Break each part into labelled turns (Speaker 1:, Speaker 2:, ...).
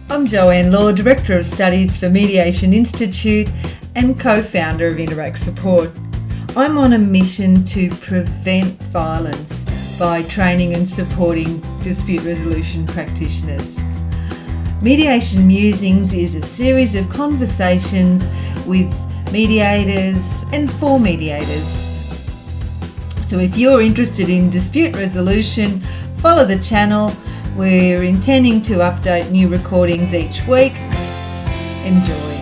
Speaker 1: I'm Joanne Law, Director of Studies for Mediation Institute and co-founder of Interact Support. I'm on a mission to prevent violence by training and supporting dispute resolution practitioners. Mediation Musings is a series of conversations with mediators and for mediators. So if you're interested in dispute resolution, follow the channel. We're intending to update new recordings each week. Enjoy.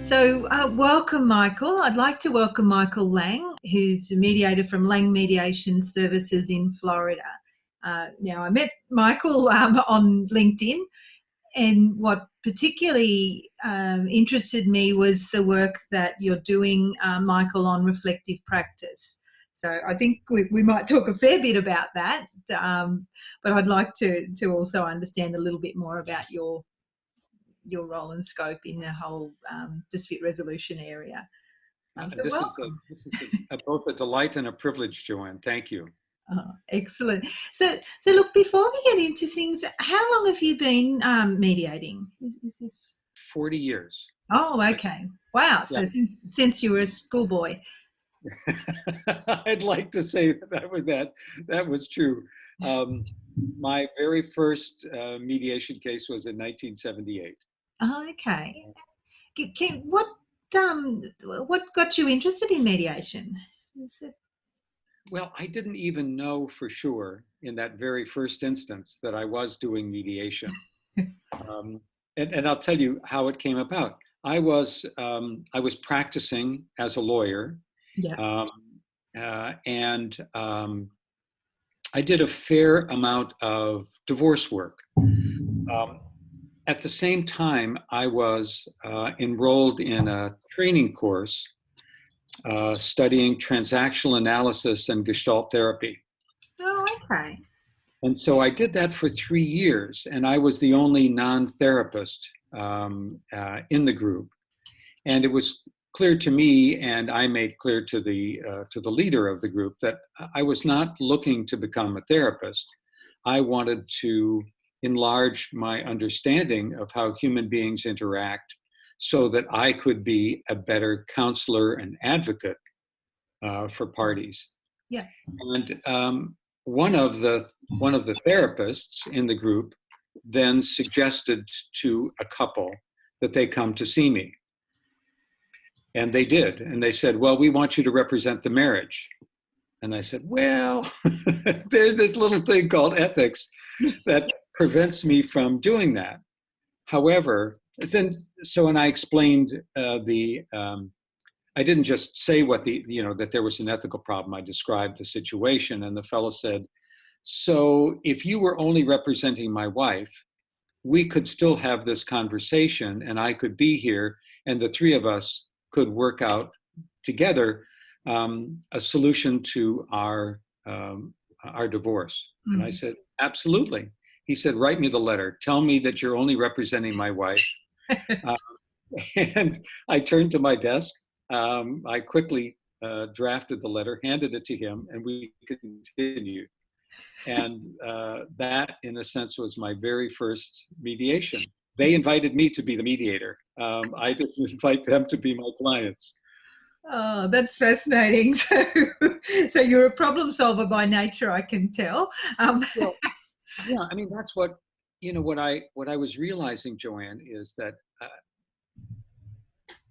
Speaker 1: So welcome, Michael. I'd like to welcome Michael Lang, who's a mediator from Lang Mediation Services in Florida. Now, I met Michael on LinkedIn, and what particularly interested me was the work that you're doing, Michael, on reflective practice. So I think we might talk a fair bit about that, but I'd like to also understand a little bit more about your role and scope in the whole dispute resolution area. So
Speaker 2: This
Speaker 1: welcome.
Speaker 2: is both a delight and a privilege, Joanne. Thank you.
Speaker 1: Oh, excellent. So look, before we get into things, how long have you been mediating? Is this
Speaker 2: 40 years.
Speaker 1: Oh, okay. Wow. So
Speaker 2: Yeah.
Speaker 1: since you were a schoolboy.
Speaker 2: I'd like to say that was true. My very first mediation case was in 1978.
Speaker 1: Oh, okay. What got you interested in mediation?
Speaker 2: Well, I didn't even know for sure in that very first instance that I was doing mediation. And I'll tell you how it came about. I was practicing as a lawyer.
Speaker 1: Yeah.
Speaker 2: I did a fair amount of divorce work. At the same time, I was enrolled in a training course studying transactional analysis and Gestalt therapy.
Speaker 1: Oh, okay.
Speaker 2: And so I did that for 3 years, and I was the only non-therapist in the group. And it was clear to me, and I made clear to the leader of the group, that I was not looking to become a therapist. I wanted to enlarge my understanding of how human beings interact so that I could be a better counselor and advocate for parties.
Speaker 1: Yeah.
Speaker 2: And one of the therapists in the group then suggested to a couple that they come to see me. And they did. And they said, well, we want you to represent the marriage. And I said, well, there's this little thing called ethics that prevents me from doing that. However, when I explained I didn't just say that there was an ethical problem. I described the situation, and the fellow said, so if you were only representing my wife, we could still have this conversation, and I could be here, and the three of us could work out together a solution to our divorce. Mm-hmm. And I said, absolutely. He said, write me the letter. Tell me that you're only representing my wife. And I turned to my desk. I quickly drafted the letter, handed it to him, and we continued. And that, in a sense, was my very first mediation. They invited me to be the mediator. I didn't invite them to be my clients.
Speaker 1: Oh, that's fascinating. So you're a problem solver by nature, I can tell.
Speaker 2: Well, yeah, I mean, that's what I was realizing, Joanne, is that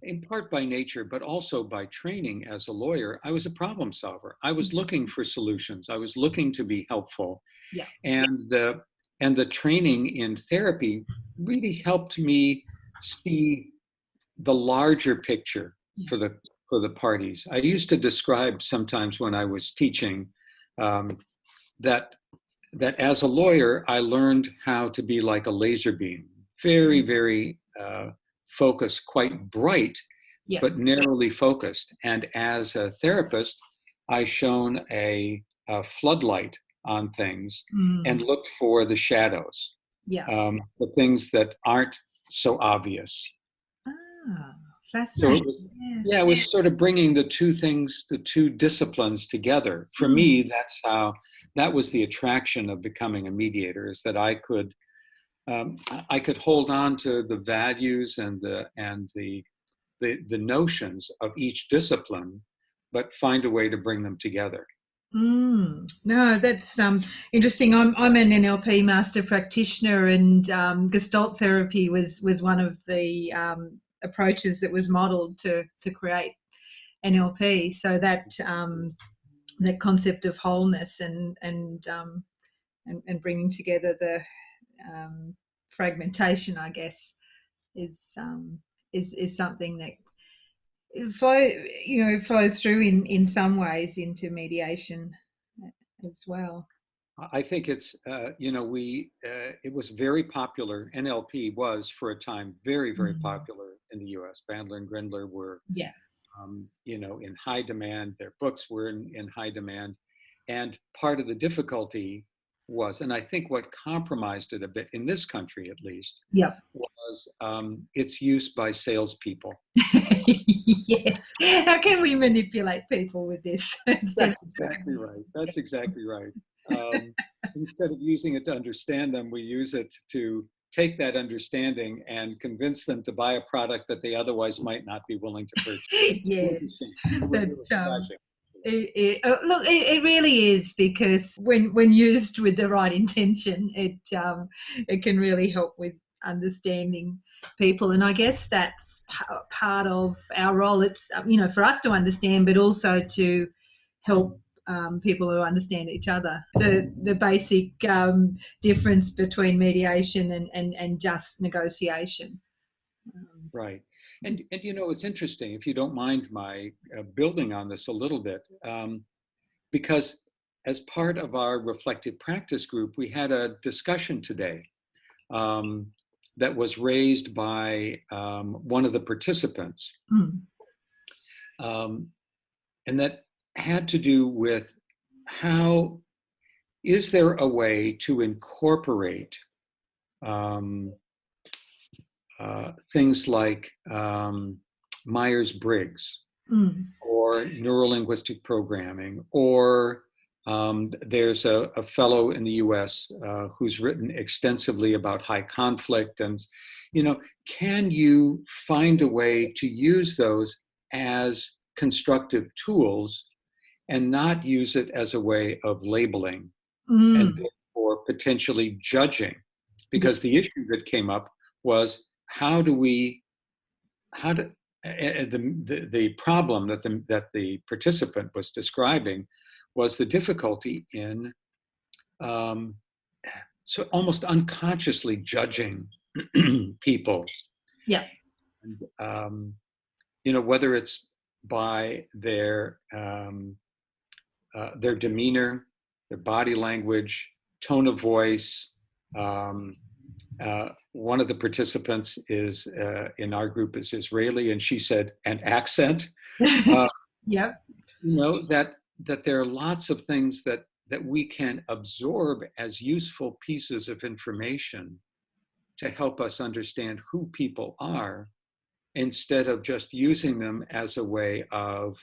Speaker 2: in part by nature, but also by training as a lawyer, I was a problem solver. I was looking for solutions. I was looking to be helpful.
Speaker 1: Yeah.
Speaker 2: And the training in therapy really helped me see the larger picture for the parties. I used to describe sometimes when I was teaching that as a lawyer, I learned how to be like a laser beam, very, very focused, quite bright, but narrowly focused. And as a therapist, I shone a floodlight on things and looked for the shadows, the things that aren't so obvious.
Speaker 1: Ah,
Speaker 2: So
Speaker 1: Fascinating.
Speaker 2: it was,
Speaker 1: Yeah.
Speaker 2: yeah, it was sort of bringing the two things, the two disciplines together. For
Speaker 1: Mm.
Speaker 2: me, that was the attraction of becoming a mediator, is that I could hold on to the values and the notions of each discipline, but find a way to bring them together.
Speaker 1: No, that's interesting. I'm an NLP master practitioner, and Gestalt therapy was one of the approaches that was modelled to create NLP. So that concept of wholeness and bringing together the fragmentation, I guess, is is something that flows through in some ways into mediation as well.
Speaker 2: I think it's, it was very popular. NLP was for a time very, very popular in the US. Bandler and Grindler were,
Speaker 1: Yeah.
Speaker 2: in high demand. Their books were in high demand. And part of the difficulty was, and I think what compromised it a bit, in this country at least,
Speaker 1: Yep.
Speaker 2: was its use by salespeople.
Speaker 1: Yes. How can we manipulate people with this instead?
Speaker 2: That's exactly right. That's exactly right. Instead of using it to understand them, we use it to take that understanding and convince them to buy a product that they otherwise might not be willing to purchase.
Speaker 1: Yes.
Speaker 2: It was
Speaker 1: That,
Speaker 2: tragic.
Speaker 1: look, it really is, because when used with the right intention, it can really help with understanding people. And I guess that's part of our role. It's for us to understand, but also to help people who understand each other. The basic difference between mediation and just negotiation.
Speaker 2: Right. And it's interesting, if you don't mind my building on this a little bit, because as part of our reflective practice group, we had a discussion today that was raised by one of the participants. And that had to do with how is there a way to incorporate things like Myers-Briggs or neurolinguistic programming, or there's a fellow in the US who's written extensively about high conflict. And, can you find a way to use those as constructive tools and not use it as a way of labeling and therefore potentially judging? Because the issue that came up was, the problem that the participant was describing was the difficulty in so almost unconsciously judging people.
Speaker 1: Yeah.
Speaker 2: And, whether it's by their demeanor, their body language, tone of voice. One of the participants is in our group is Israeli, and she said, an accent.
Speaker 1: Yep.
Speaker 2: That there are lots of things that we can absorb as useful pieces of information to help us understand who people are, instead of just using them as a way of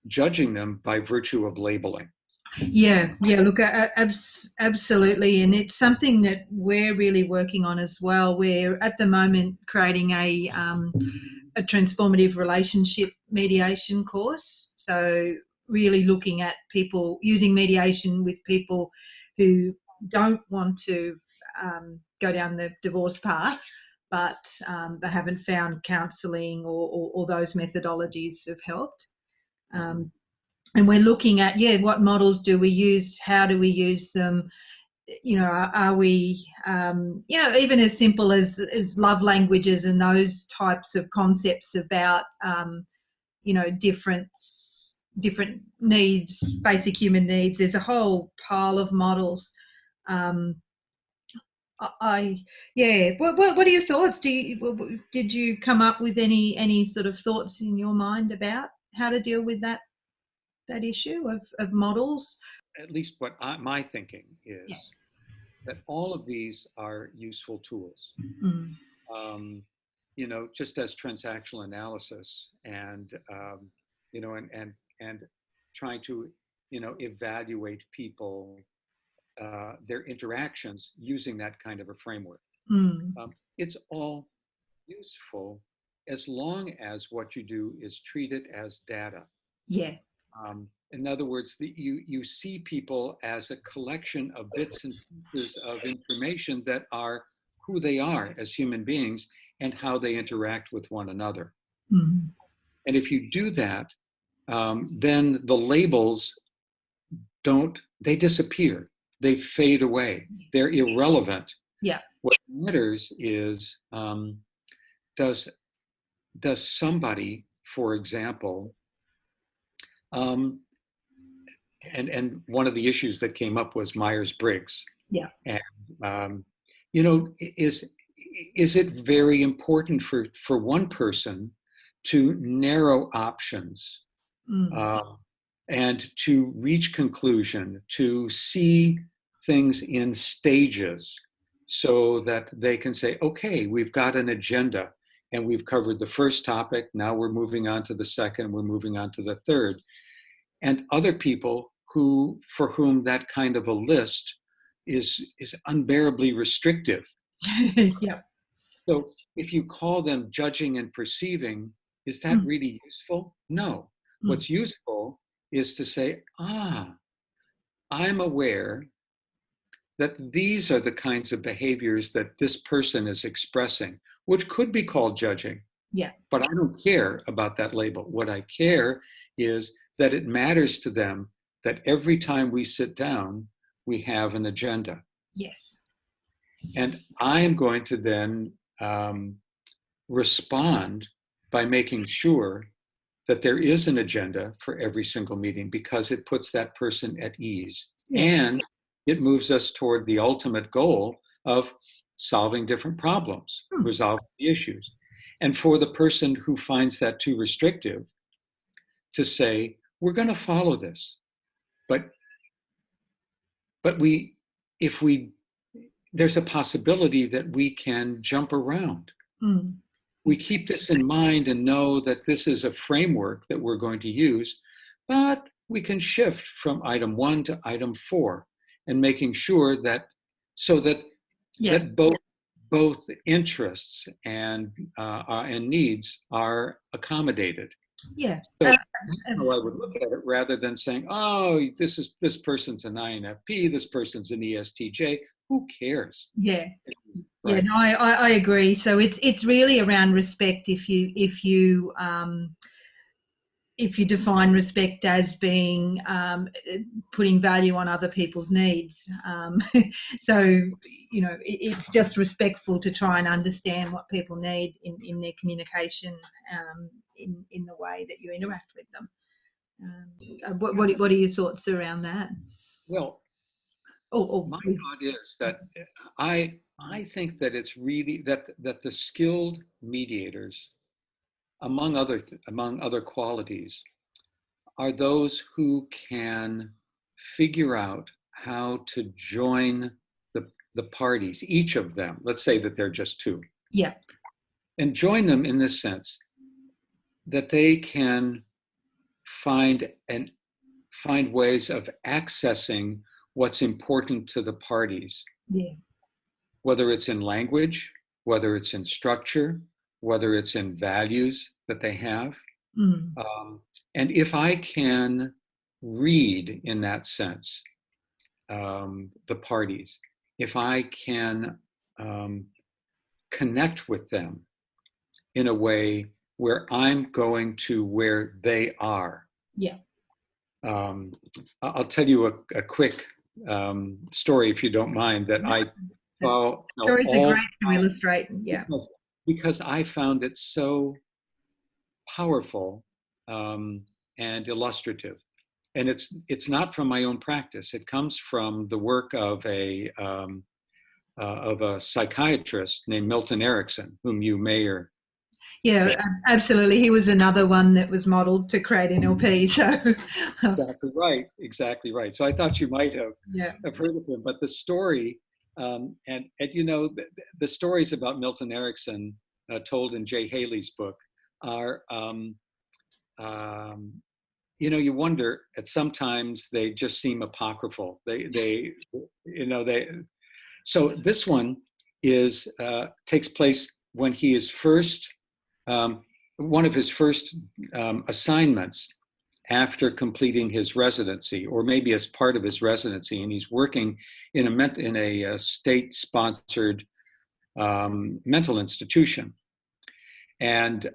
Speaker 2: judging them by virtue of labeling.
Speaker 1: Yeah. Look, absolutely, and it's something that we're really working on as well. We're at the moment creating a transformative relationship mediation course. So really looking at people using mediation with people who don't want to go down the divorce path, but they haven't found counselling or those methodologies have helped. And we're looking at, what models do we use? How do we use them? Are we, even as simple as love languages and those types of concepts about, different needs, basic human needs. There's a whole pile of models. What are your thoughts? Did you come up with any sort of thoughts in your mind about how to deal with that issue of models?
Speaker 2: At least what my thinking is, that all of these are useful tools. just as transactional analysis and, and trying to, evaluate people, their interactions using that kind of a framework.
Speaker 1: Mm.
Speaker 2: It's all useful as long as what you do is treat it as data.
Speaker 1: Yeah.
Speaker 2: In other words, you see people as a collection of bits and pieces of information that are who they are as human beings and how they interact with one another.
Speaker 1: Mm.
Speaker 2: And if you do that, then the labels they disappear. They fade away. They're irrelevant.
Speaker 1: Yeah.
Speaker 2: What matters is, does somebody, for example, and one of the issues that came up was Myers-Briggs.
Speaker 1: Yeah.
Speaker 2: And is it very important for one person to narrow options, and to reach conclusion, to see things in stages, so that they can say, okay, we've got an agenda and we've covered the first topic, now we're moving on to the second, we're moving on to the third. And other people for whom that kind of a list is unbearably restrictive.
Speaker 1: Yeah.
Speaker 2: So if you call them judging and perceiving, is that really useful? No. What's useful is to say, I'm aware that these are the kinds of behaviors that this person is expressing, which could be called judging.
Speaker 1: Yeah.
Speaker 2: But I don't care about that label. What I care is that it matters to them that every time we sit down, we have an agenda.
Speaker 1: Yes.
Speaker 2: And I am going to then respond by making sure that there is an agenda for every single meeting, because it puts that person at ease. Yeah. And it moves us toward the ultimate goal of solving different problems, resolving the issues. And for the person who finds that too restrictive, to say, we're going to follow this, but there's a possibility that we can jump around. We keep this in mind and know that this is a framework that we're going to use, but we can shift from item 1 to item 4, and making sure that that both interests and needs are accommodated.
Speaker 1: Yeah.
Speaker 2: So that's how I would look at it, rather than saying, oh, this person's an INFP, this person's an ESTJ. Who cares?
Speaker 1: Yeah.
Speaker 2: Right.
Speaker 1: Yeah, no, I agree. So it's really around respect. If you define respect as being putting value on other people's needs, so it's just respectful to try and understand what people need in their communication, in the way that you interact with them. What are your thoughts around that?
Speaker 2: Well, my thought is that I think that it's really that the skilled mediators, among other qualities, are those who can figure out how to join the parties, each of them. Let's say that they're just two.
Speaker 1: Yeah.
Speaker 2: And join them in this sense, that they can find ways of accessing what's important to the parties.
Speaker 1: Yeah.
Speaker 2: Whether it's in language, whether it's in structure, whether it's in values that they have. And if I can read in that sense the parties, if I can connect with them in a way where I'm going to where they are.
Speaker 1: Yeah.
Speaker 2: I'll tell you a quick story, if you don't mind, that I saw.
Speaker 1: Stories are great to illustrate. Yeah.
Speaker 2: Because I found it so powerful and illustrative. And it's not from my own practice. It comes from the work of a psychiatrist named Milton Erickson, whom you may or
Speaker 1: absolutely. He was another one that was modeled to create NLP. So
Speaker 2: exactly right. So I thought you might have heard of him. But the story, and the stories about Milton Erickson told in Jay Haley's book are, you wonder at sometimes they just seem apocryphal. So this one takes place when he is first, one of his first assignments after completing his residency, or maybe as part of his residency, and he's working in a state-sponsored mental institution. And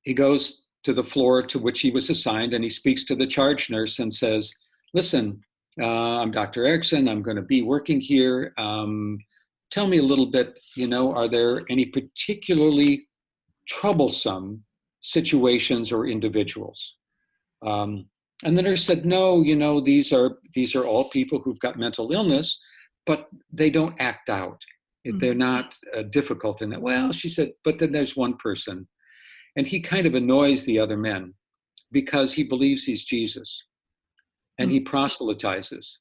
Speaker 2: he goes to the floor to which he was assigned, and he speaks to the charge nurse and says, listen, I'm Dr. Erickson, I'm going to be working here. Tell me a little bit, are there any particularly troublesome situations or individuals? And the nurse said, no, these are all people who've got mental illness, but they don't act out. They're not difficult in that. Well, she said, but then there's one person, and he kind of annoys the other men because he believes he's Jesus, and he proselytizes.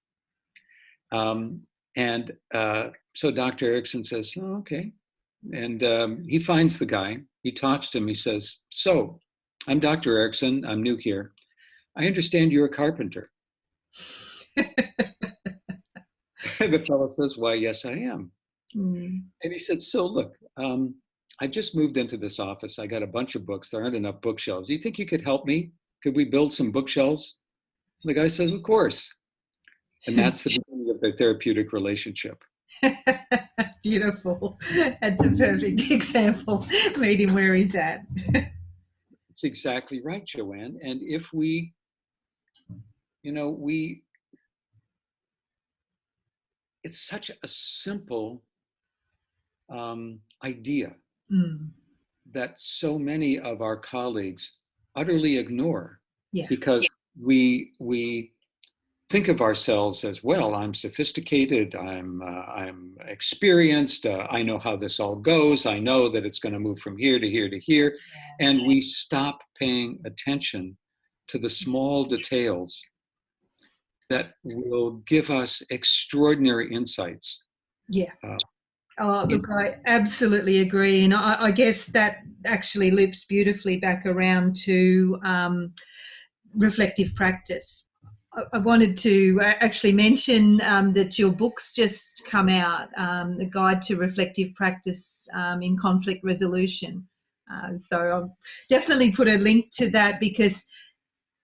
Speaker 2: So Dr. Erickson says, oh, okay. And he finds the guy. He talks to him. He says, so I'm Dr. Erickson. I'm new here. I understand you're a carpenter. The fellow says, why, yes, I am. And he said, so look, I just moved into this office. I got a bunch of books. There aren't enough bookshelves. Do you think you could help me? Could we build some bookshelves? The guy says, of course. And that's the beginning of the therapeutic relationship.
Speaker 1: Beautiful. That's a perfect example. Meet him where he's at.
Speaker 2: That's exactly right, Joanne. And if we, it's such a simple idea that so many of our colleagues utterly ignore, because we think of ourselves as, well, I'm sophisticated, I'm experienced, I know how this all goes, I know that it's going to move from here to here to here, and we stop paying attention to the small details that will give us extraordinary insights.
Speaker 1: Oh, look, I absolutely agree. And I guess that actually loops beautifully back around to reflective practice. I wanted to actually mention that your book's just come out, The Guide to Reflective Practice in Conflict Resolution. So I'll definitely put a link to that, because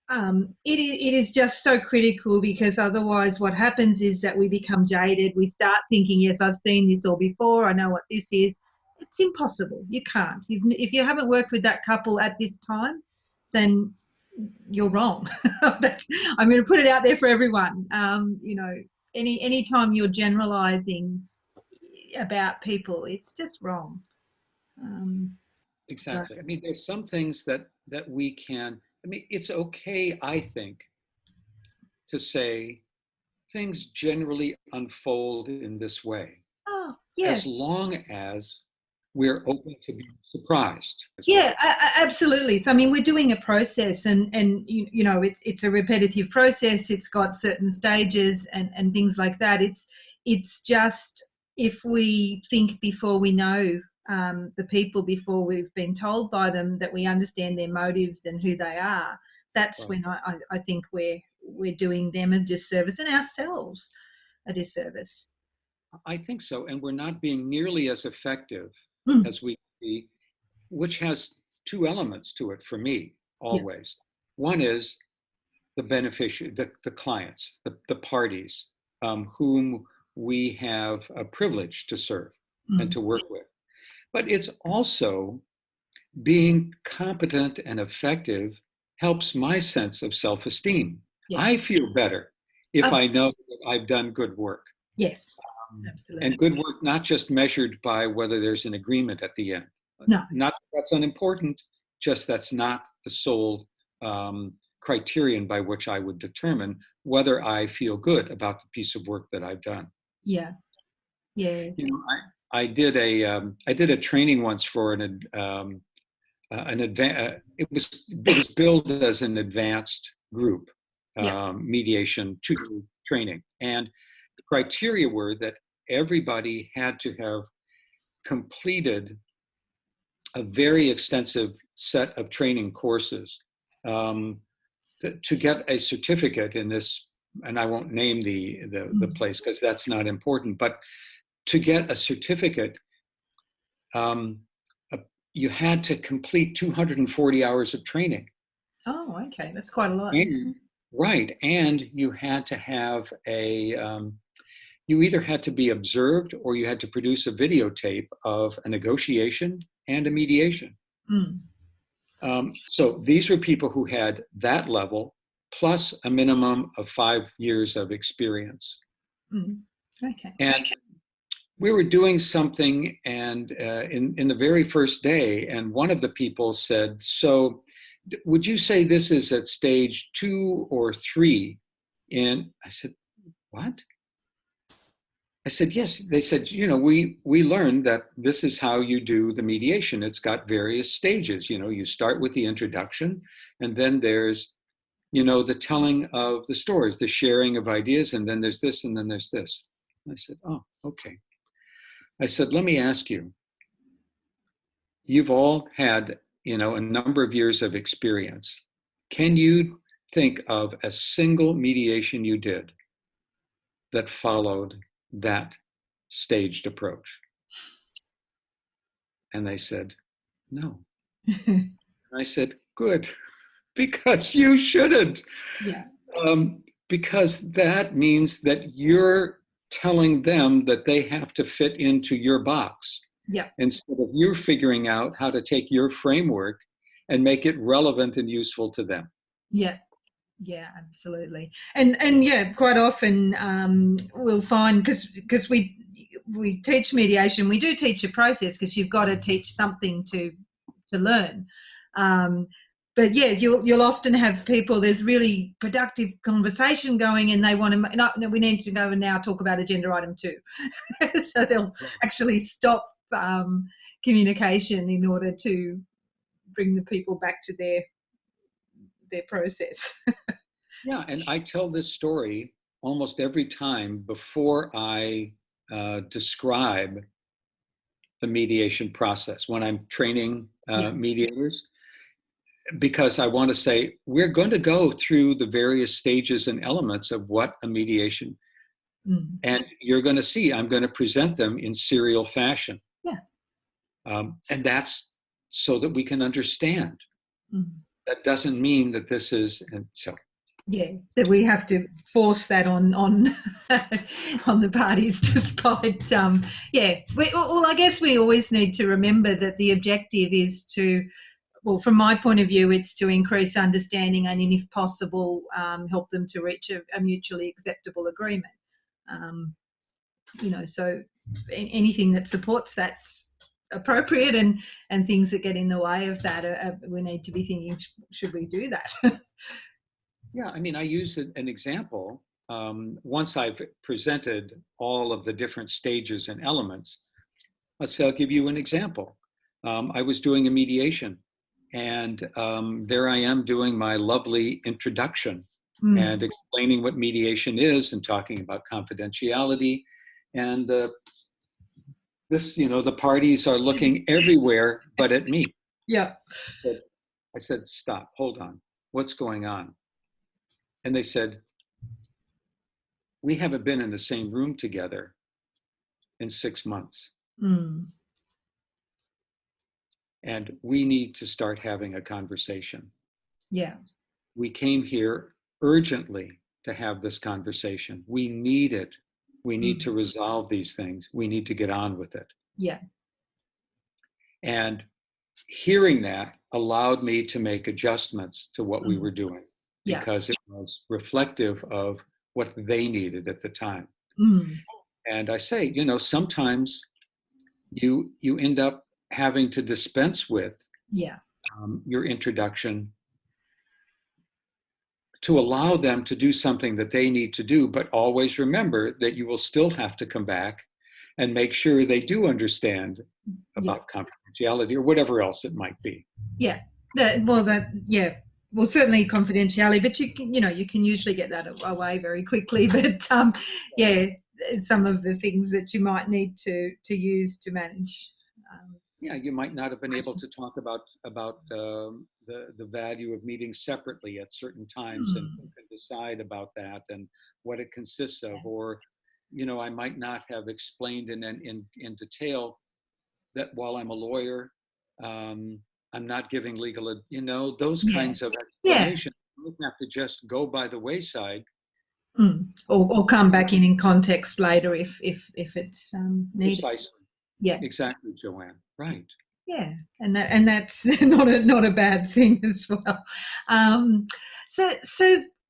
Speaker 1: it is just so critical, because otherwise what happens is that we become jaded. We start thinking, yes, I've seen this all before. I know what this is. It's impossible. You can't. If you haven't worked with that couple at this time, then you're wrong. I'm going to put it out there for everyone. Any time you're generalizing about people, it's just wrong.
Speaker 2: Exactly. So, I mean, there's some things that we can, it's okay, I think, to say things generally unfold in this way.
Speaker 1: Oh, yeah.
Speaker 2: As long as we're open to being surprised.
Speaker 1: Absolutely. So, we're doing a process, and it's a repetitive process. It's got certain stages and things like that. It's just, if we think before we know the people, before we've been told by them that we understand their motives and who they are, that's when I think we're doing them a disservice and ourselves a disservice.
Speaker 2: I think so. And we're not being nearly as effective as we can be, which has two elements to it for me always. One is the beneficiary, the clients, the parties whom we have a privilege to serve and to work with. But it's also being competent and effective helps my sense of self-esteem. I feel better if I know that I've done good work.
Speaker 1: Yes, absolutely.
Speaker 2: And good work, not just measured by whether there's an agreement at the end.
Speaker 1: No.
Speaker 2: Not that that's unimportant, just that's not the sole criterion by which I would determine whether I feel good about the piece of work that I've done.
Speaker 1: Yeah. Yes.
Speaker 2: I did a training once for it was billed as an advanced group mediation training, and the criteria were that everybody had to have completed a very extensive set of training courses to get a certificate in this, and I won't name the place because that's not important, but to get a certificate, you had to complete 240 hours of training.
Speaker 1: Oh, okay. That's quite a lot.
Speaker 2: Right. And you had to have you either had to be observed or you had to produce a videotape of a negotiation and a mediation. So these were people who had that level plus a minimum of 5 years of experience.
Speaker 1: Okay.
Speaker 2: And we were doing something, and in the very first day, and one of the people said, "So, would you say this is at stage 2 or 3?" And I said, "What?" I said, "Yes." They said, we learned that this is how you do the mediation. It's got various stages. You start with the introduction, and then there's, the telling of the stories, the sharing of ideas, and then there's this, and then there's this. And I said, "Oh, okay." I said, "Let me ask you, you've all had, a number of years of experience. Can you think of a single mediation you did that followed that staged approach?" And they said, "No." And I said, "Good, because you shouldn't."
Speaker 1: Yeah.
Speaker 2: Because that means that you're telling them that they have to fit into your box.
Speaker 1: Yeah.
Speaker 2: Instead of you figuring out how to take your framework and make it relevant and useful to them.
Speaker 1: Yeah. Yeah, absolutely. And yeah, quite often we'll find, because we teach mediation, we do teach a process because you've got to teach something to learn. But yeah, you'll often have people, there's really productive conversation going and they want to, no, we need to go and now talk about agenda item 2. So they'll actually stop communication in order to bring the people back to their process.
Speaker 2: Yeah, and I tell this story almost every time before I describe the mediation process when I'm training mediators, because I want to say, we're going to go through the various stages and elements of what a mediation, and you're going to see, I'm going to present them in serial fashion.
Speaker 1: Yeah.
Speaker 2: And that's so that we can understand. That doesn't mean that this is, and so.
Speaker 1: Yeah, that we have to force that on on the parties, despite well, I guess we always need to remember that the objective is to, well, from my point of view, it's to increase understanding and, if possible, help them to reach a mutually acceptable agreement. So anything that supports that's appropriate, and things that get in the way of that, we need to be thinking, should we do that?
Speaker 2: Yeah, I mean, I use an example. Once I've presented all of the different stages and elements, let's say I'll give you an example. I was doing a mediation, and there I am doing my lovely introduction and explaining what mediation is and talking about confidentiality. And the parties are looking everywhere but at me.
Speaker 1: Yeah.
Speaker 2: I said, "Stop, hold on, what's going on?" And they said, "We haven't been in the same room together in 6 months. And we need to start having a conversation.
Speaker 1: Yeah.
Speaker 2: We came here urgently to have this conversation. We need it. We need to resolve these things. We need to get on with it."
Speaker 1: Yeah.
Speaker 2: And hearing that allowed me to make adjustments to what we were doing, because it was reflective of what they needed at the time. And I say, sometimes you end up having to dispense with your introduction to allow them to do something that they need to do, but always remember that you will still have to come back and make sure they do understand about confidentiality or whatever else it might be.
Speaker 1: Yeah. Well, certainly confidentiality, but you can usually get that away very quickly. But some of the things that you might need to use to manage
Speaker 2: yeah, you might not have been able to talk about the value of meeting separately at certain times, and who can decide about that and what it consists of. Or, I might not have explained in detail that while I'm a lawyer, I'm not giving legal, those
Speaker 1: Yeah.
Speaker 2: kinds of
Speaker 1: Yeah.
Speaker 2: explanations don't have to just go by the wayside.
Speaker 1: Or come back in context later if it's needed.
Speaker 2: Precisely.
Speaker 1: Yeah.
Speaker 2: Exactly, Joanne. Right.
Speaker 1: Yeah, and that's not a bad thing as well. So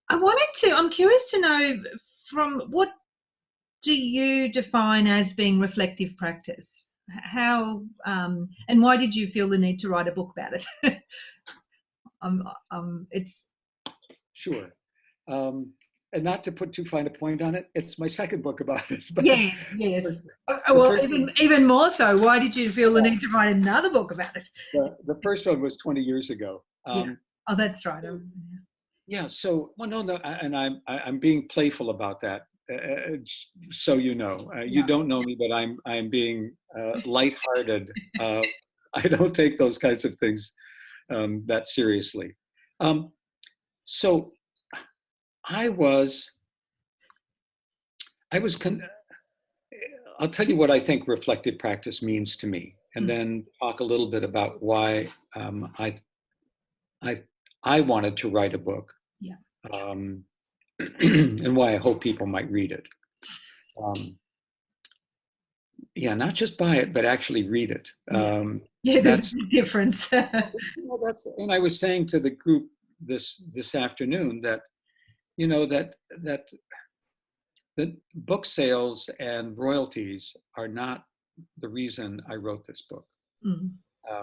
Speaker 1: I'm curious to know, from what do you define as being reflective practice? How and why did you feel the need to write a book about it? It's
Speaker 2: Sure. And not to put too fine a point on it, it's my second book about it. But
Speaker 1: yes, yes.
Speaker 2: first,
Speaker 1: Well, even more so. Why did you feel the need to write another book about it?
Speaker 2: the first one was 20 years ago.
Speaker 1: Yeah. Oh, that's right.
Speaker 2: Yeah. So, well, no, and I'm being playful about that. So you don't know me, but I'm being lighthearted. I don't take those kinds of things that seriously. So I was. I'll tell you what I think reflective practice means to me, and then talk a little bit about why I wanted to write a book,
Speaker 1: Yeah.
Speaker 2: And why I hope people might read it. Yeah, not just buy it, but actually read it.
Speaker 1: Yeah, there's a big difference.
Speaker 2: And I was saying to the group this afternoon that that book sales and royalties are not the reason I wrote this book,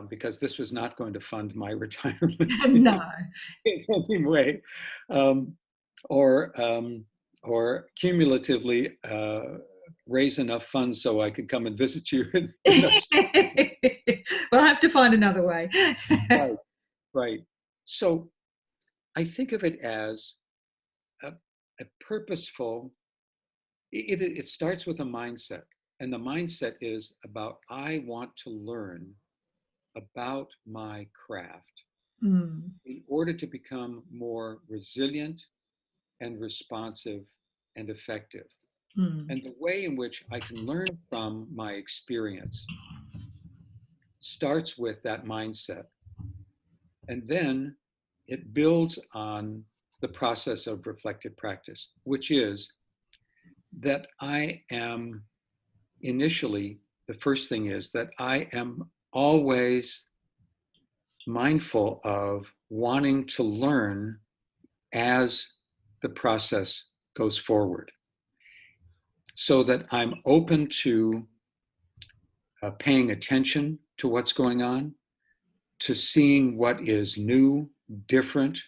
Speaker 2: because this was not going to fund my retirement
Speaker 1: No.
Speaker 2: in any way, or cumulatively raise enough funds so I could come and visit you.
Speaker 1: We'll have to find another way.
Speaker 2: Right. So I think of it as a purposeful. It starts with a mindset, and the mindset is about, I want to learn about my craft in order to become more resilient and responsive and effective. And the way in which I can learn from my experience starts with that mindset. And then it builds on the process of reflective practice, which is that I am initially, the first thing is that I am always mindful of wanting to learn as the process goes forward, so that I'm open to paying attention to what's going on, to seeing what is new, different.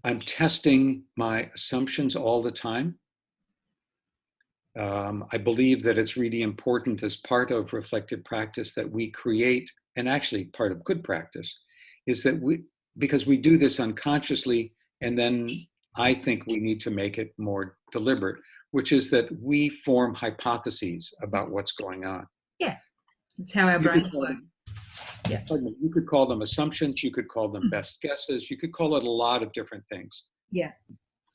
Speaker 2: I'm testing my assumptions all the time. I believe that it's really important, as part of reflective practice, that we create, and actually part of good practice, is that because we do this unconsciously, and then I think we need to make it more deliberate, which is that we form hypotheses about what's going on.
Speaker 1: Yeah, it's how our brains work.
Speaker 2: Yeah. You could call them assumptions, you could call them best guesses, you could call it a lot of different things.
Speaker 1: Yeah.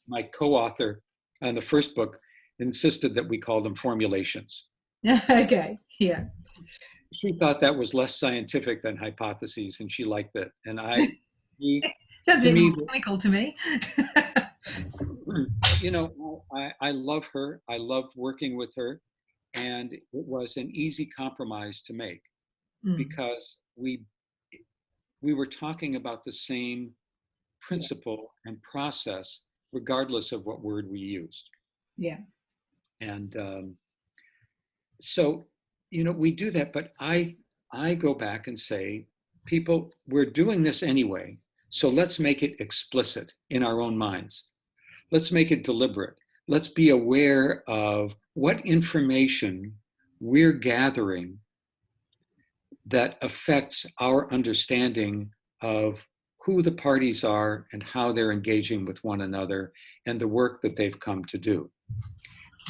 Speaker 2: My co-author on the first book insisted that we call them formulations.
Speaker 1: Okay, yeah.
Speaker 2: She thought that was less scientific than hypotheses, and she liked it. And
Speaker 1: sounds even chemical to me.
Speaker 2: I love her. I loved working with her, and it was an easy compromise to make, because we were talking about the same principle and process, regardless of what word we used.
Speaker 1: Yeah.
Speaker 2: And so, we do that, but I go back and say, people, we're doing this anyway, so let's make it explicit in our own minds. Let's make it deliberate. Let's be aware of what information we're gathering that affects our understanding of who the parties are and how they're engaging with one another and the work that they've come to do.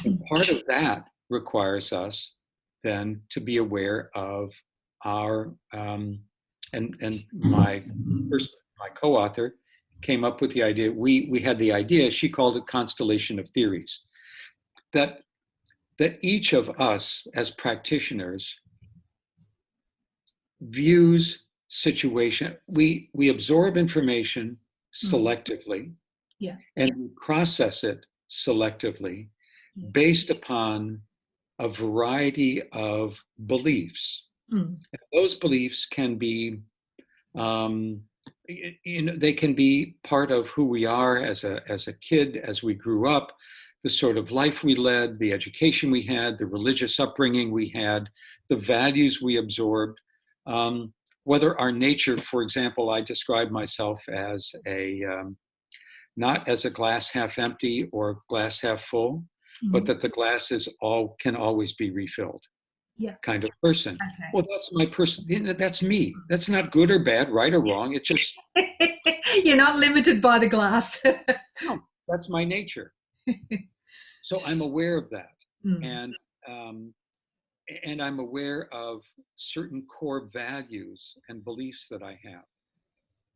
Speaker 2: And part of that requires us then to be aware of our, and my co-author came up with the idea, we had the idea, she called it constellation of theories, that each of us as practitioners views situation, we absorb information selectively, and we process it selectively based upon a variety of beliefs. And those beliefs can be, they can be part of who we are as a kid, as we grew up, the sort of life we led, the education we had, the religious upbringing we had, the values we absorbed, whether our nature, for example, I describe myself as not as a glass half empty or glass half full, but that the glass can always be refilled. Kind of person.
Speaker 1: Okay.
Speaker 2: Well, that's my person. That's me. That's not good or bad, right or wrong. It's just
Speaker 1: you're not limited by the glass.
Speaker 2: No, that's my nature. So I'm aware of that, and I'm aware of certain core values and beliefs that I have.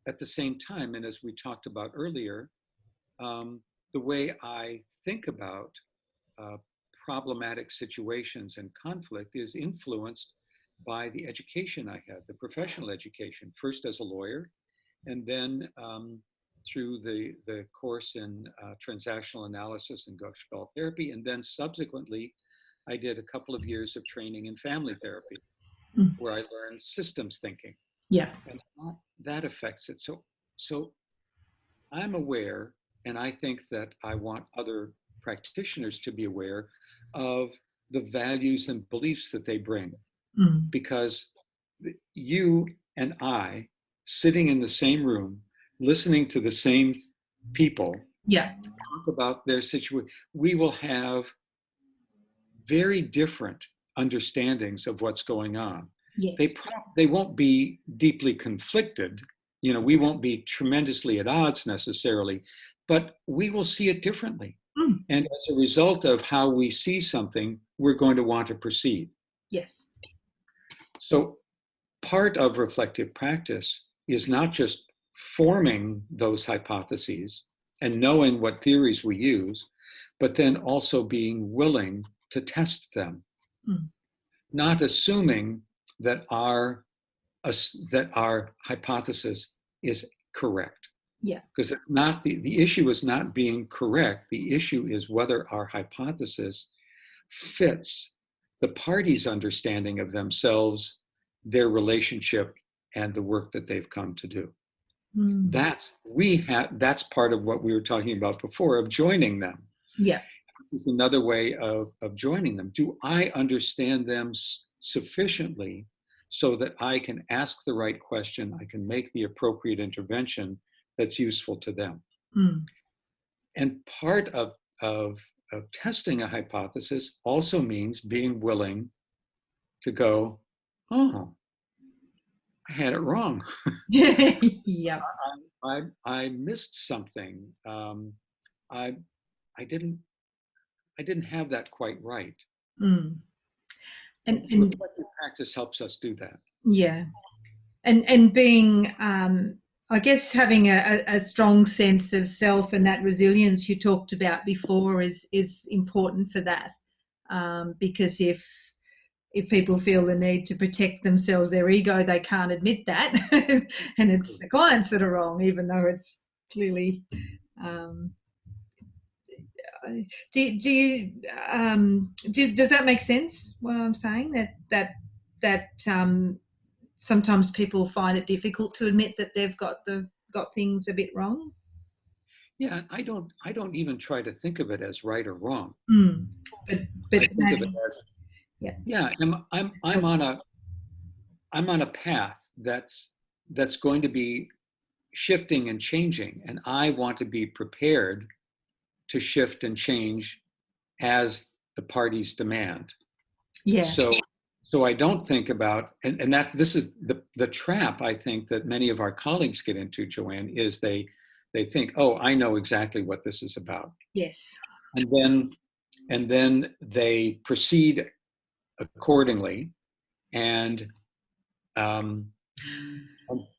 Speaker 2: At the same time, and as we talked about earlier, the way I think about problematic situations and conflict is influenced by the education I had, the professional education, first as a lawyer, and then through the course in transactional analysis and Gestalt therapy, and then subsequently I did a couple of years of training in family therapy, where I learned systems thinking.
Speaker 1: Yeah.
Speaker 2: And that affects it. So I'm aware, and I think that I want other practitioners to be aware of the values and beliefs that they bring. Because you and I, sitting in the same room, listening to the same people talk about their situation, we will have very different understandings of what's going on.
Speaker 1: Yes.
Speaker 2: They won't be deeply conflicted. We won't be tremendously at odds necessarily, but we will see it differently. And as a result of how we see something, we're going to want to proceed.
Speaker 1: Yes.
Speaker 2: So part of reflective practice is not just forming those hypotheses and knowing what theories we use, but then also being willing to test them, not assuming that our hypothesis is correct.
Speaker 1: Yeah.
Speaker 2: Because it's not the issue is not being correct. The issue is whether our hypothesis fits the party's understanding of themselves, their relationship, and the work that they've come to do. That's part of what we were talking about before, of joining them.
Speaker 1: Yeah.
Speaker 2: This is another way of joining them. Do I understand them sufficiently so that I can ask the right question, I can make the appropriate intervention that's useful to them? And part of testing a hypothesis also means being willing to go, oh, I had it wrong.
Speaker 1: Yeah.
Speaker 2: I missed something. I didn't have that quite right.
Speaker 1: And
Speaker 2: reflective practice helps us do that.
Speaker 1: Yeah. And being, I guess, having a strong sense of self and that resilience you talked about before is important for that. Because if people feel the need to protect themselves, their ego, they can't admit that. And it's the clients that are wrong, even though it's clearly... does that make sense, what I'm saying? That sometimes people find it difficult to admit that they've got things a bit wrong.
Speaker 2: Yeah, I don't even try to think of it as right or wrong.
Speaker 1: But
Speaker 2: I think of it as I'm on a path that's going to be shifting and changing, and I want to be prepared to shift and change as the parties demand.
Speaker 1: Yeah.
Speaker 2: So I don't think about, and this is the trap I think that many of our colleagues get into, Joanne, is they think, oh, I know exactly what this is about.
Speaker 1: Yes.
Speaker 2: And then they proceed accordingly, and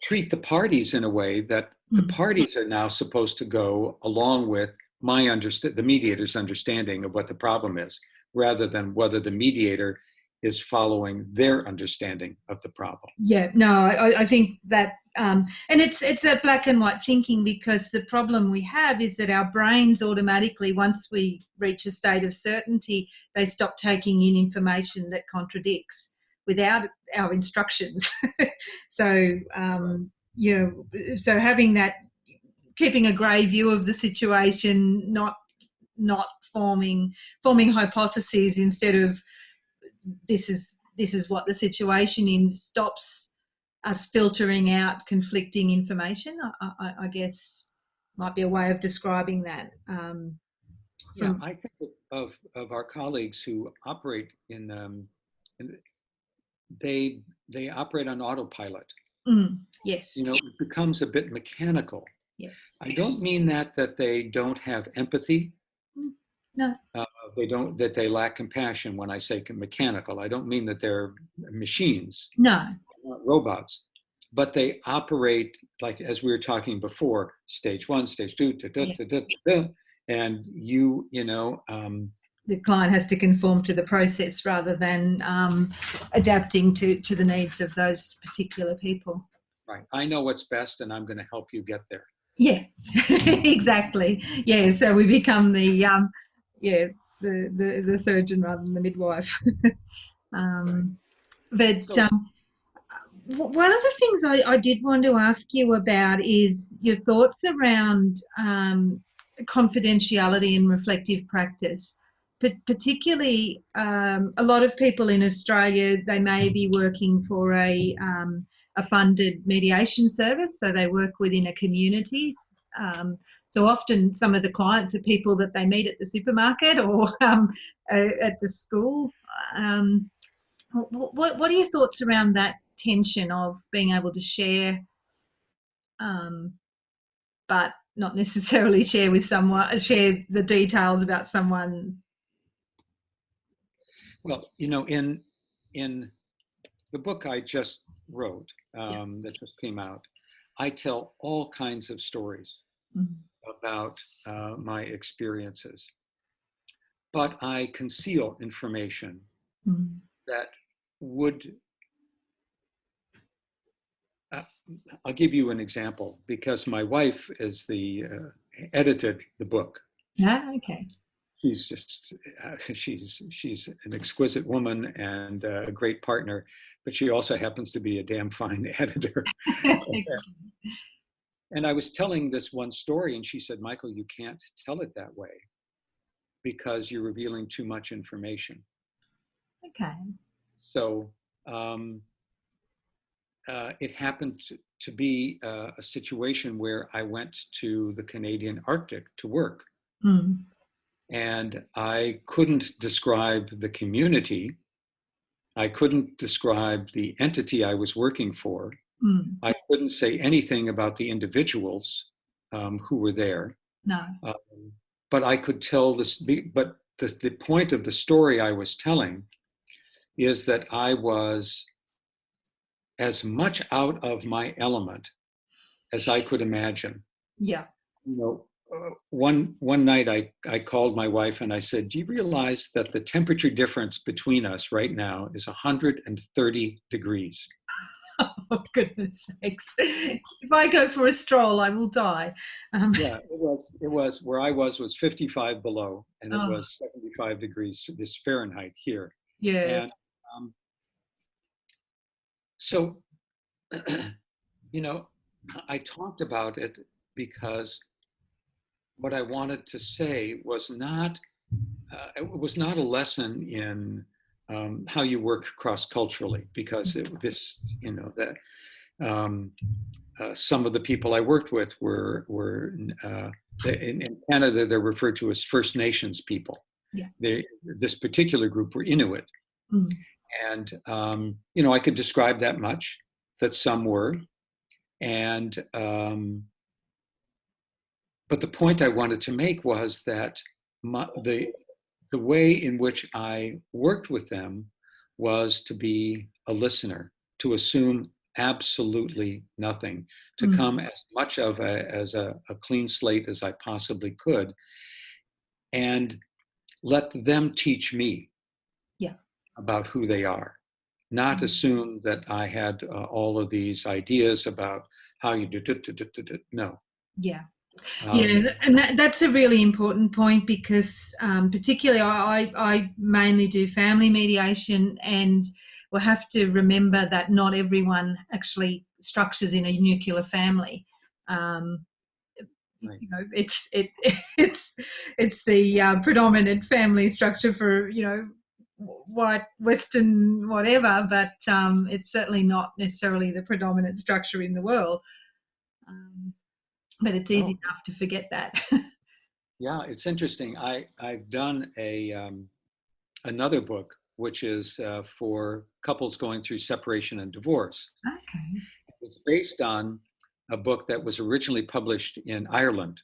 Speaker 2: treat the parties in a way that the parties are now supposed to go along with the mediator's understanding of what the problem is, rather than whether the mediator is following their understanding of the problem.
Speaker 1: Yeah, no, I think that, and it's a black and white thinking, because the problem we have is that our brains automatically, once we reach a state of certainty, they stop taking in information that contradicts without our instructions. So, so having that, keeping a grey view of the situation, not forming hypotheses instead of this is what the situation is, stops us filtering out conflicting information. I guess might be a way of describing that.
Speaker 2: I think of our colleagues who operate they operate on autopilot.
Speaker 1: Yes.
Speaker 2: It becomes a bit mechanical.
Speaker 1: Yes.
Speaker 2: I don't mean that they don't have empathy.
Speaker 1: No.
Speaker 2: That they lack compassion when I say mechanical. I don't mean that they're machines.
Speaker 1: No.
Speaker 2: Not robots. But they operate like, as we were talking before, stage 1, stage 2, and
Speaker 1: the client has to conform to the process rather than adapting to the needs of those particular people.
Speaker 2: Right. I know what's best, and I'm going to help you get there.
Speaker 1: Yeah, exactly. Yeah, so we become the surgeon rather than the midwife.
Speaker 2: Right.
Speaker 1: But one of the things I did want to ask you about is your thoughts around confidentiality and reflective practice. Particularly, a lot of people in Australia, they may be working for a funded mediation service, so they work within a community. So often some of the clients are people that they meet at the supermarket or at the school. What are your thoughts around that tension of being able to share, but not necessarily share the details about someone?
Speaker 2: Well, in the book I just wrote, that just came out, I tell all kinds of stories about my experiences, but I conceal information that would. I'll give you an example, because my wife is edited the book.
Speaker 1: Okay.
Speaker 2: She's just she's an exquisite woman and a great partner, but she also happens to be a damn fine editor. And I was telling this one story, and she said, "Michael, you can't tell it that way because you're revealing too much information."
Speaker 1: Okay.
Speaker 2: So it happened to be a situation where I went to the Canadian Arctic to work. And I couldn't describe the community. I couldn't describe the entity I was working for. I couldn't say anything about the individuals who were there.
Speaker 1: No.
Speaker 2: But I could tell this. But the point of the story I was telling is that I was as much out of my element as I could imagine.
Speaker 1: Yeah.
Speaker 2: One night I called my wife and I said, "Do you realize that the temperature difference between us right now is 130 degrees?"
Speaker 1: Oh, goodness sakes. If I go for a stroll, I will die.
Speaker 2: Yeah, it was where I was 55 below, and it was 75 degrees this Fahrenheit here.
Speaker 1: Yeah.
Speaker 2: And so, I talked about it because what I wanted to say was not a lesson in how you work cross-culturally, because some of the people I worked with were in Canada, they're referred to as First Nations people.
Speaker 1: Yeah.
Speaker 2: This particular group were Inuit. And, I could describe that much, that some were. And, but the point I wanted to make was that the way in which I worked with them was to be a listener, to assume absolutely nothing, to
Speaker 1: Mm.
Speaker 2: come as much of as a clean slate as I possibly could, and let them teach me
Speaker 1: Yeah.
Speaker 2: about who they are. Not assume that I had all of these ideas about how you do. No.
Speaker 1: Yeah.
Speaker 2: Um,
Speaker 1: Yeah, and that's a really important point because particularly I mainly do family mediation, and we'll have to remember that not everyone actually structures in a nuclear family. Um,
Speaker 2: right.
Speaker 1: you know, it's the predominant family structure for, you know, white Western whatever, but it's certainly not necessarily the predominant structure in the world. Um, but it's easy
Speaker 2: No.
Speaker 1: enough to forget that.
Speaker 2: Yeah, it's interesting. I've done another book which is for couples going through separation and divorce.
Speaker 1: Okay.
Speaker 2: It's based on a book that was originally published in Ireland.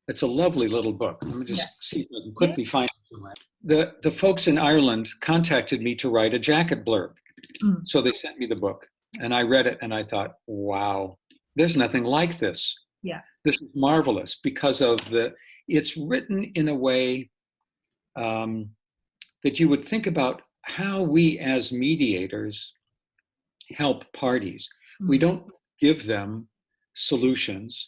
Speaker 2: It's a lovely little book. Let me
Speaker 1: Yeah.
Speaker 2: just see if I can
Speaker 1: Yeah.
Speaker 2: quickly find it. The folks in Ireland contacted me to write a jacket blurb.
Speaker 1: Mm.
Speaker 2: So they sent me the book, and I read it, and I thought, wow, there's nothing like this.
Speaker 1: Yeah.
Speaker 2: This is marvelous because of it's written in a way that you would think about how we as mediators help parties. We
Speaker 1: Mm.
Speaker 2: don't give them solutions.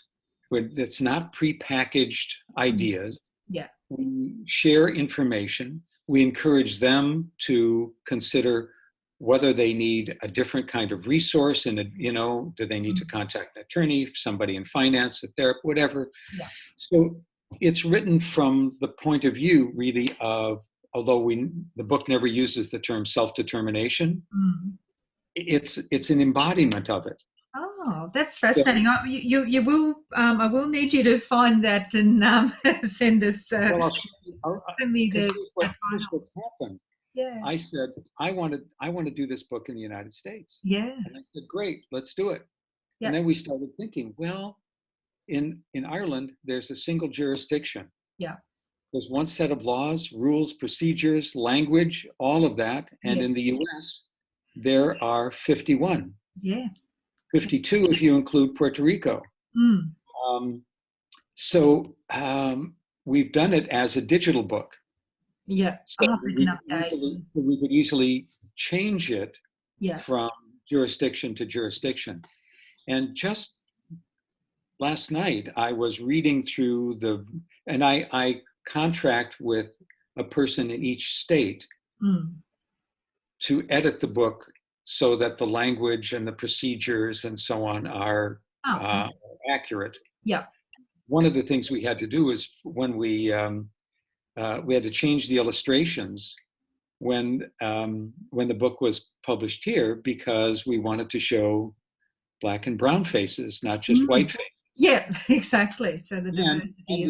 Speaker 2: It's not prepackaged
Speaker 1: Mm.
Speaker 2: ideas.
Speaker 1: Yeah.
Speaker 2: We share information. We encourage them to consider whether they need a different kind of resource, and do they need to
Speaker 1: Mm.
Speaker 2: contact an attorney, somebody in finance, a therapist, whatever.
Speaker 1: Yeah.
Speaker 2: So it's written from the point of view, really, of although the book never uses the term self-determination,
Speaker 1: Mm.
Speaker 2: it's an embodiment of it.
Speaker 1: Oh, that's
Speaker 2: So,
Speaker 1: fascinating. You will. I will need you to find that and send us.
Speaker 2: well,
Speaker 1: Send me
Speaker 2: because
Speaker 1: the
Speaker 2: here's
Speaker 1: title.
Speaker 2: what's happened.
Speaker 1: Yeah.
Speaker 2: I said I want to do this book in the United States,
Speaker 1: Yeah.
Speaker 2: and I said, great, let's do it. And
Speaker 1: Yeah.
Speaker 2: then we started thinking, well, in Ireland, there's a single jurisdiction.
Speaker 1: Yeah.
Speaker 2: There's one set of laws, rules, procedures, language, all of that. And
Speaker 1: Yeah.
Speaker 2: in the US, there are 51,
Speaker 1: Yeah.
Speaker 2: 52 if you include Puerto Rico.
Speaker 1: Mm.
Speaker 2: Um, so we've done it as a digital book.
Speaker 1: Yeah.
Speaker 2: So
Speaker 1: Oh, so you can update.
Speaker 2: we could easily change it
Speaker 1: Yeah.
Speaker 2: from jurisdiction to jurisdiction. And just last night, I was reading through and I contract with a person in each state
Speaker 1: Mm.
Speaker 2: to edit the book so that the language and the procedures and so on are
Speaker 1: Oh.
Speaker 2: accurate.
Speaker 1: Yeah.
Speaker 2: One of the things we had to do is when we had to change the illustrations when the book was published here because we wanted to show black and brown faces, not just
Speaker 1: Mm.
Speaker 2: white faces.
Speaker 1: Yeah. Exactly. So the
Speaker 2: And
Speaker 1: diversity of.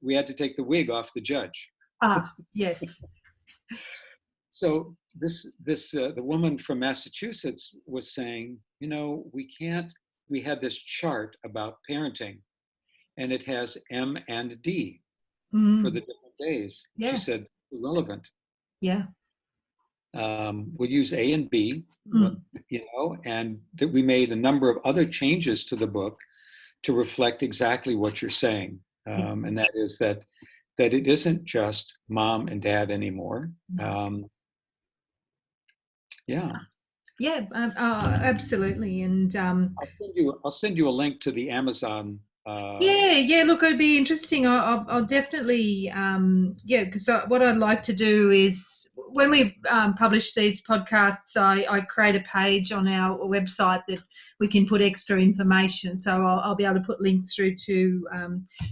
Speaker 2: we had to take the wig off the judge.
Speaker 1: Yes.
Speaker 2: So the woman from Massachusetts was saying, we had this chart about parenting, and it has M and D for the
Speaker 1: Mm.
Speaker 2: different days. She
Speaker 1: Yeah.
Speaker 2: said, irrelevant.
Speaker 1: Yeah.
Speaker 2: We'll use A and B,
Speaker 1: Mm.
Speaker 2: and that we made a number of other changes to the book to reflect exactly what you're saying.
Speaker 1: Yeah.
Speaker 2: And that is that it isn't just mom and dad anymore.
Speaker 1: No.
Speaker 2: Yeah.
Speaker 1: Yeah, absolutely. And
Speaker 2: I'll send you a link to the Amazon.
Speaker 1: yeah. Look, it'd be interesting. I'll definitely, yeah, because what I'd like to do is when we publish these podcasts, I create a page on our website that we can put extra information. So I'll be able to put links through to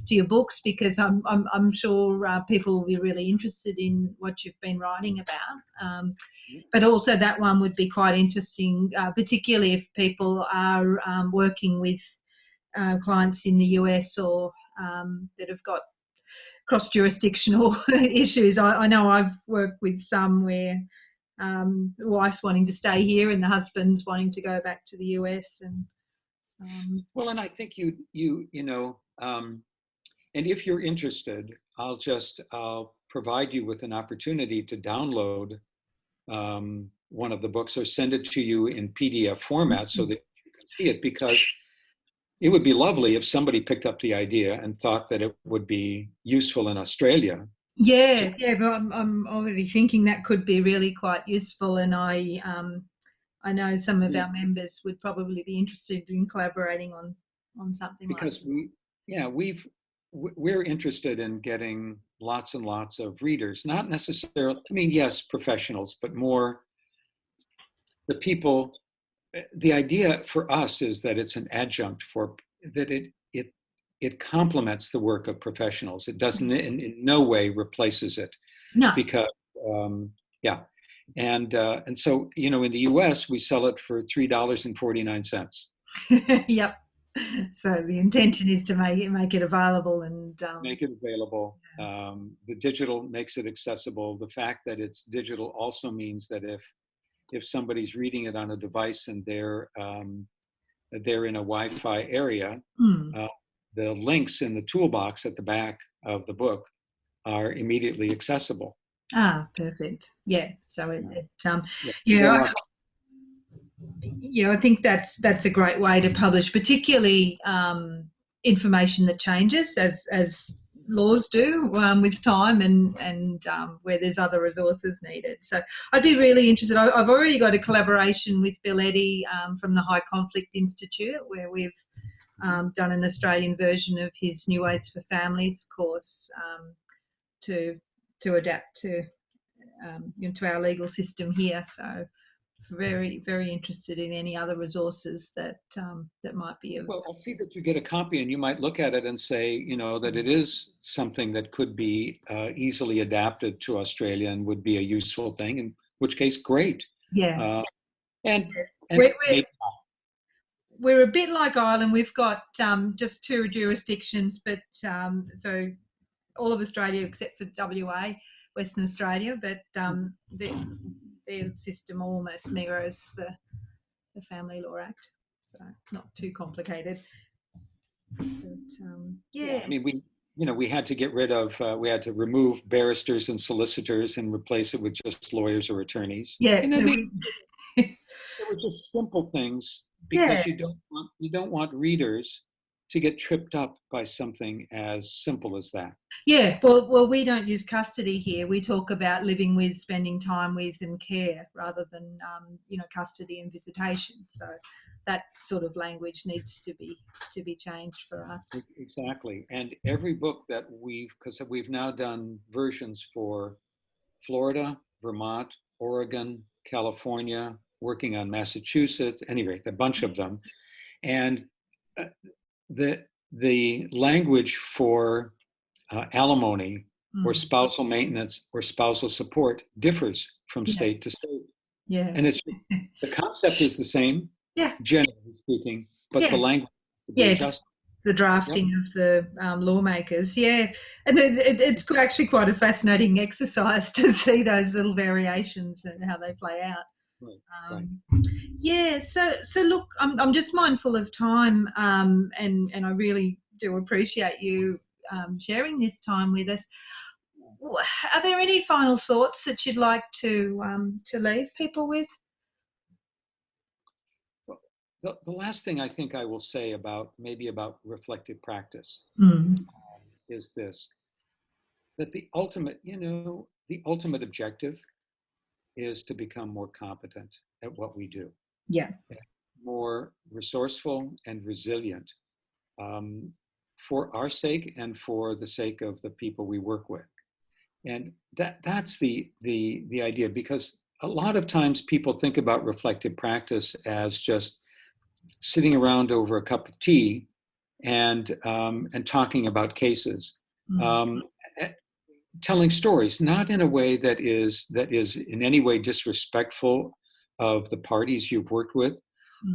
Speaker 1: your books because I'm sure people will be really interested in what you've been writing about. But also that one would be quite interesting, particularly if people are working with clients in the US or that have got cross-jurisdictional issues. I know I've worked with some where the wife's wanting to stay here and the husband's wanting to go back to the US. And
Speaker 2: well, and I think and if you're interested, I'll provide you with an opportunity to download one of the books or send it to you in PDF format so that you can see it, because it would be lovely if somebody picked up the idea and thought that it would be useful in Australia.
Speaker 1: Yeah, yeah, but I'm already thinking that could be really quite useful, and I know some of our members would probably be interested in collaborating on something like
Speaker 2: Because
Speaker 1: that.
Speaker 2: we're interested in getting lots and lots of readers, not necessarily, I mean, yes, professionals, but more the people. The idea for us is that it's an adjunct for that it complements the work of professionals. It doesn't in no way replaces it,
Speaker 1: No.
Speaker 2: because yeah, and so in the US we sell it for $3.49.
Speaker 1: Yep. So the intention is to make it available and
Speaker 2: Make it available. The digital makes it accessible. The fact that it's digital also means that if somebody's reading it on a device and they're in a Wi-Fi area, the links in the toolbox at the back of the book are immediately accessible.
Speaker 1: Perfect. Yeah. So
Speaker 2: Yeah.
Speaker 1: I think that's a great way to publish, particularly information that changes as laws do with time and where there's other resources needed. So I'd be really interested. I've already got a collaboration with Bill Eddy from the High Conflict Institute, where we've done an Australian version of his New Ways for Families course to adapt to to our legal system here. So very, very interested in any other resources that might be
Speaker 2: Well, I'll see that you get a copy, and you might look at it and say, that it is something that could be easily adapted to Australia and would be a useful thing. In which case, great.
Speaker 1: Yeah.
Speaker 2: And
Speaker 1: we're a bit like Ireland. We've got just 2 jurisdictions, but so all of Australia except for WA, Western Australia, but their system almost mirrors the Family Law Act, so not too complicated. But,
Speaker 2: I mean, we had to get rid of, we had to remove barristers and solicitors and replace it with just lawyers or attorneys.
Speaker 1: Yeah,
Speaker 2: they were just simple things, because you don't want readers to get tripped up by something as simple as that.
Speaker 1: Yeah, well, we don't use custody here. We talk about living with, spending time with, and care, rather than custody and visitation. So that sort of language needs to be changed for us.
Speaker 2: Exactly. And every book that because we've now done versions for Florida, Vermont, Oregon, California, working on Massachusetts, anyway, a bunch of them. And the language for alimony or spousal maintenance or spousal support differs from state to state.
Speaker 1: Yeah.
Speaker 2: And the concept is the same, generally speaking, but the language has to be adjusted.
Speaker 1: The drafting of the lawmakers, and it's actually quite a fascinating exercise to see those little variations and how they play out.
Speaker 2: Right.
Speaker 1: Yeah, so look, I'm just mindful of time, and I really do appreciate you sharing this time with us. Are there any final thoughts that you'd like to leave people with?
Speaker 2: The last thing I think I will say about reflective practice is this: that the ultimate objective is to become more competent at what we do.
Speaker 1: Yeah.
Speaker 2: More resourceful and resilient, for our sake and for the sake of the people we work with. And that's the idea, because a lot of times people think about reflective practice as just sitting around over a cup of tea and talking about cases, telling stories, not in a way that is in any way disrespectful of the parties you've worked with,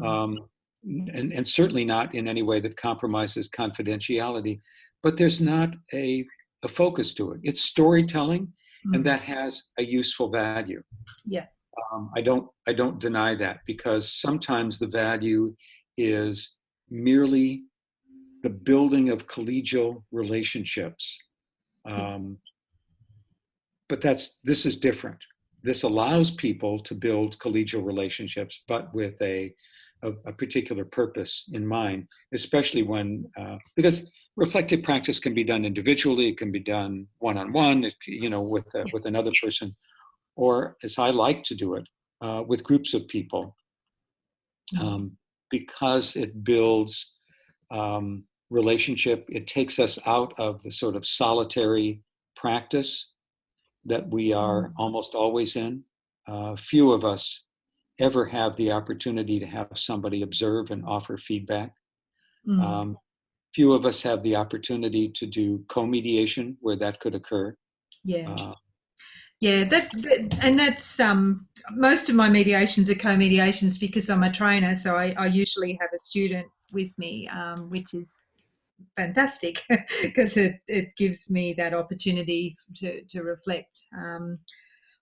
Speaker 2: and certainly not in any way that compromises confidentiality. But there's not a focus to it. It's storytelling, and that has a useful value.
Speaker 1: Yeah.
Speaker 2: I don't deny that, because sometimes the value is merely the building of collegial relationships. But this is different. this allows people to build collegial relationships, but with a particular purpose in mind, especially when, because reflective practice can be done individually, it can be done one-on-one, with another person, or as I like to do it, with groups of people, because it builds relationship. It takes us out of the sort of solitary practice that we are almost always in. Few of us ever have the opportunity to have somebody observe and offer feedback. Few of us have the opportunity to do co-mediation where that could occur.
Speaker 1: Yeah. And that's most of my mediations are co-mediations because I'm a trainer, so I usually have a student with me, which is fantastic because it gives me that opportunity to reflect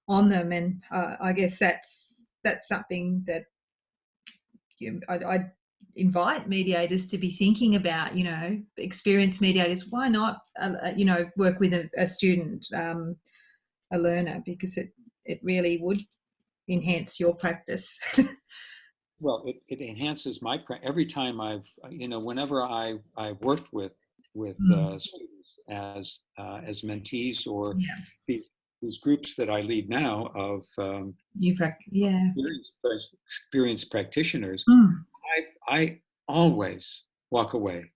Speaker 1: on them, and I guess that's something that I invite mediators to be thinking about. Experienced mediators, why not work with a student, a learner, because it really would enhance your practice.
Speaker 2: Well, it enhances my every time whenever I've worked with students as mentees, or these groups that I lead now of experienced practitioners, I always walk away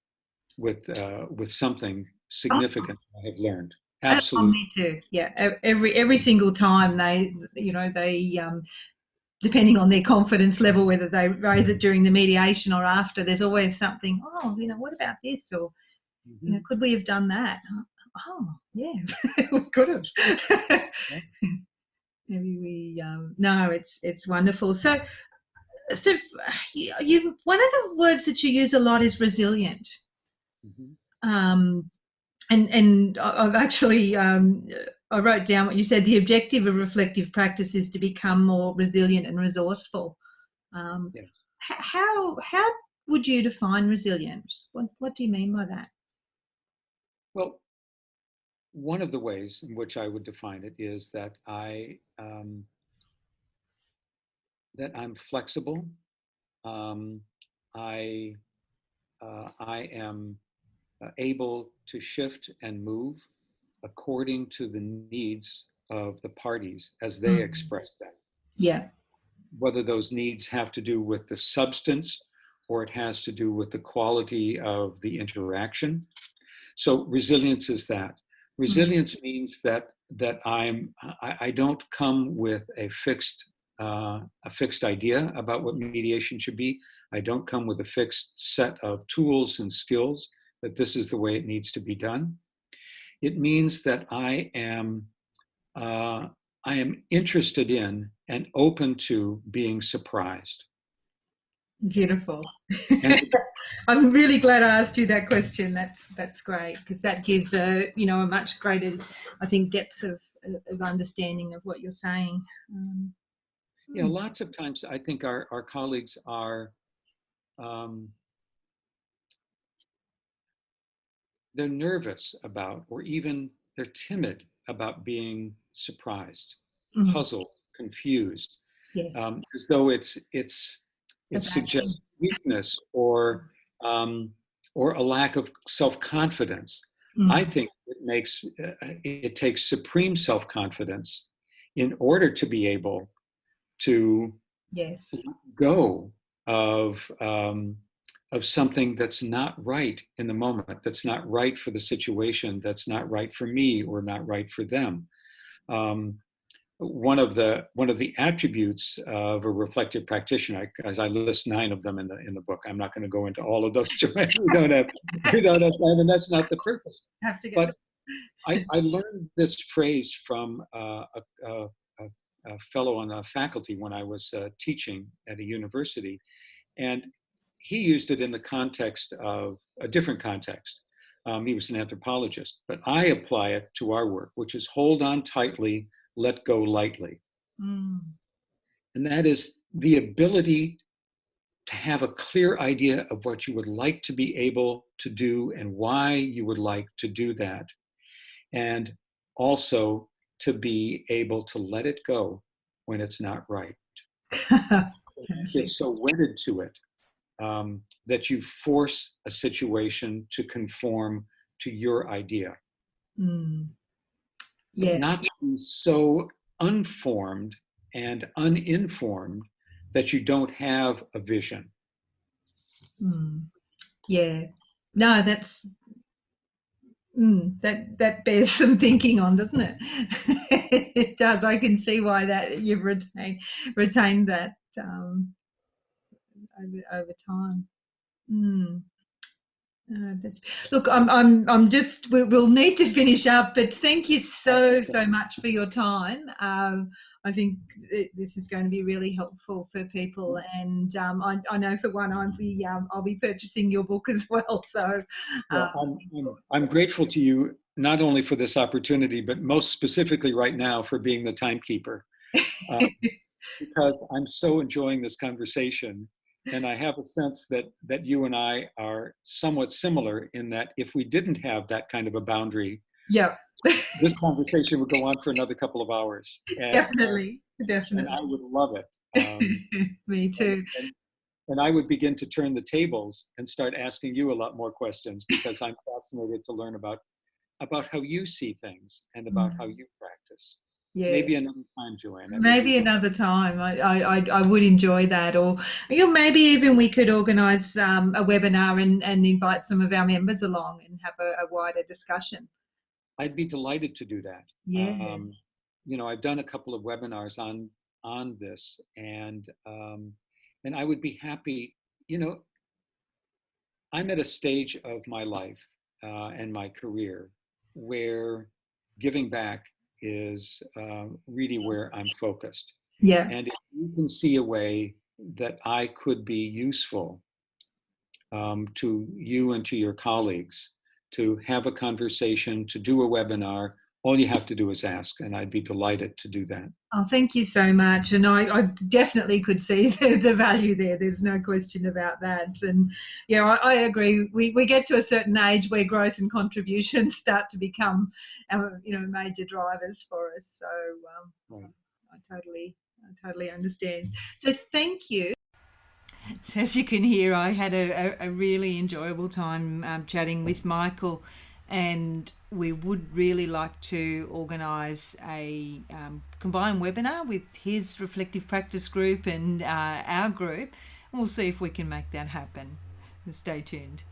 Speaker 2: with something significant I have learned. Absolutely.
Speaker 1: Me too. Yeah, every single time they depending on their confidence level, whether they raise it during the mediation or after, there's always something. Oh, what about this? Or could we have done that? Oh, yeah, we could have. Maybe we. No, it's wonderful. So you one of the words that you use a lot is resilient. And I've actually I wrote down what you said. The objective of reflective practice is to become more resilient and resourceful. How would you define resilience? What do you mean by that?
Speaker 2: Well, one of the ways in which I would define it is that that I'm flexible. I am able to shift and move according to the needs of the parties as they express them.
Speaker 1: Yeah.
Speaker 2: Whether those needs have to do with the substance or it has to do with the quality of the interaction. So resilience is that. Resilience means that I don't come with a fixed idea about what mediation should be. I don't come with a fixed set of tools and skills that this is the way it needs to be done. It means that I am interested in and open to being surprised.
Speaker 1: Beautiful. I'm really glad I asked you that question. That's great, because that gives a much greater, I think, depth of understanding of what you're saying.
Speaker 2: Lots of times I think our colleagues are they're nervous about, or even they're timid about being surprised, puzzled, confused, as though it suggests weakness or a lack of self-confidence. I think it takes supreme self-confidence in order to be able to go of something that's not right in the moment, that's not right for the situation, that's not right for me or not right for them. One of the attributes of a reflective practitioner, as I list 9 of them in the book. I'm not going to go into all of those. we don't have time, and that's not the purpose. But I learned this phrase from a fellow on the faculty when I was teaching at a university, and he used it in the context of a different context. He was an anthropologist, but I apply it to our work, which is hold on tightly, let go lightly. And that is the ability to have a clear idea of what you would like to be able to do and why you would like to do that. And also to be able to let it go when it's not right.
Speaker 1: Perfect.
Speaker 2: It's so wedded to it that you force a situation to conform to your idea,
Speaker 1: Mm.
Speaker 2: but
Speaker 1: Yeah.
Speaker 2: not to be so unformed and uninformed that you don't have a vision.
Speaker 1: Mm. Yeah. No, that bears some thinking on, doesn't it? It does. I can see why that you've retained that over time. Mm. That's look. I'm just. We'll need to finish up, but thank you so much for your time. I think this is going to be really helpful for people, and I know for one, I'll be purchasing your book as well. So,
Speaker 2: Well, I'm grateful to you not only for this opportunity, but most specifically right now for being the timekeeper, because I'm so enjoying this conversation, and I have a sense that you and I are somewhat similar in that if we didn't have that kind of a boundary,
Speaker 1: yeah,
Speaker 2: this conversation would go on for another couple of hours,
Speaker 1: definitely,
Speaker 2: and I
Speaker 1: definitely.
Speaker 2: would love it.
Speaker 1: Me
Speaker 2: And,
Speaker 1: too.
Speaker 2: and and I would begin to turn the tables and start asking you a lot more questions because I'm fascinated to learn about how you see things and about how
Speaker 1: Mm.
Speaker 2: you practice.
Speaker 1: Yeah.
Speaker 2: Maybe another time, Joanne. That would be
Speaker 1: Maybe
Speaker 2: wonderful.
Speaker 1: another time. I would enjoy that, or maybe even we could organise a webinar and invite some of our members along and have a wider discussion.
Speaker 2: I'd be delighted to do that.
Speaker 1: Yeah,
Speaker 2: I've done a couple of webinars on this, and I would be happy. You know, I'm at a stage of my life and my career where giving back is really where I'm focused.
Speaker 1: yeah.
Speaker 2: And if you can see a way that I could be useful to you and to your colleagues to have a conversation, to do a webinar, all you have to do is ask, and I'd be delighted to do that.
Speaker 1: Oh, thank you so much. And I definitely could see the value there. There's no question about that. And yeah, I agree. We get to a certain age where growth and contribution start to become, major drivers for us. So
Speaker 2: Right.
Speaker 1: I totally understand. So thank you. As you can hear, I had a really enjoyable time chatting with Michael, and we would really like to organise a combined webinar with his reflective practice group and our group, and we'll see if we can make that happen. Stay tuned.